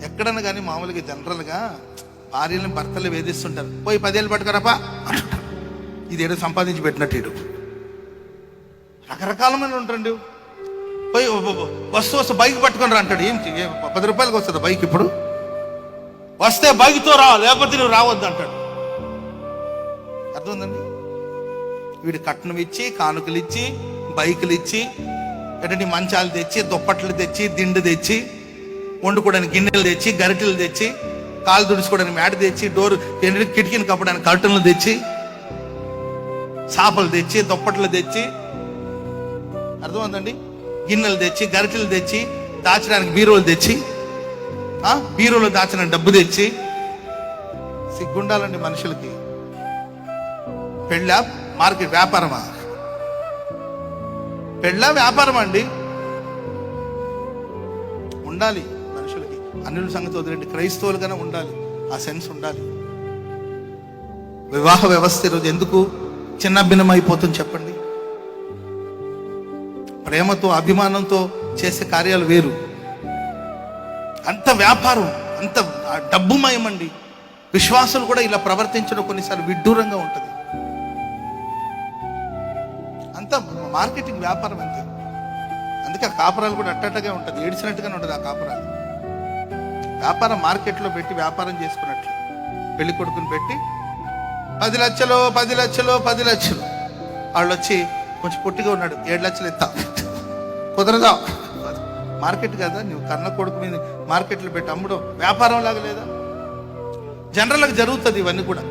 ఎక్కడన్నా కానీ మామూలుగా జనరల్గా భార్యలను భర్తలు వేధిస్తుంటారు. పోయి 10 ఏళ్ళు పట్టుకురాపా అంటుంటారు. ఇది ఏదో సంపాదించి పెట్టినట్టు ఇడు రకరకాల మంది ఉంటారండి. పోయి వస్తూ బైక్ పట్టుకొని రా అంటాడు. ఏంటి 10 రూపాయలకి వస్తుంది బైక్? ఇప్పుడు వస్తే బైక్తో రా, లేకపోతే నువ్వు రావద్దు అంటాడు. అర్థమైందండి? వీడు కట్నం ఇచ్చి, కానుకలు ఇచ్చి, బైకులు ఇచ్చి, ఎటువంటి మంచాలు తెచ్చి, దుప్పట్లు తెచ్చి, దిండు తెచ్చి, వండుకోవడానికి గిన్నెలు తెచ్చి, గరిటెలు తెచ్చి, కాలు తుడుచుకోవడానికి మ్యాట్ తెచ్చి, డోర్ కిటికీని కప్పడానికి కర్టన్లు తెచ్చి, చేపలు తెచ్చి, దుప్పట్లు తెచ్చి, అర్థమైందండి? గిన్నెలు తెచ్చి, గరిటెలు తెచ్చి, దాచడానికి బీరోలు తెచ్చి, బీరోలో దాచడానికి డబ్బు తెచ్చి. సిగ్గుండాలండి మనుషులకి. పెళ్ళా మార్కెట్ వ్యాపారమా? పెళ్ళా వ్యాపారమా అండి? ఉండాలి మనుషులకి. అన్యుల సంగతి వదిలేండి, క్రైస్తవులుగానే ఉండాలి. ఆ సెన్స్ ఉండాలి. వివాహ వ్యవస్థ ఈరోజు ఎందుకు చిన్న భిన్నమైపోతుంది చెప్పండి? ప్రేమతో, అభిమానంతో చేసే కార్యాలు వేరు. అంత వ్యాపారం, అంత డబ్బుమయమండి. విశ్వాసులు కూడా ఇలా ప్రవర్తించడం కొన్నిసార్లు విడ్డూరంగా ఉంటుంది. అంత మార్కెటింగ్ వ్యాపారం అంతే. అందుకే ఆ కాపురాలు కూడా అట్టగా ఉంటుంది, ఏడిచినట్టుగానే ఉంటుంది ఆ కాపురాలు. వ్యాపారం మార్కెట్లో పెట్టి వ్యాపారం చేసుకున్నట్లు. పెళ్లి కొడుకుని పెట్టి 10 లక్షలు 10 లక్షలు 10 లక్షలు. వాళ్ళు వచ్చి కొంచెం పొట్టిగా ఉన్నాడు, 7 లక్షలు ఎత్తా, కుదరదా? మార్కెట్ కదా, నువ్వు కన్న కొడుకు మీద మార్కెట్లో పెట్టి అమ్మడం వ్యాపారం లాగా లేదా? జనరల్గా జరుగుతుంది ఇవన్నీ కూడా.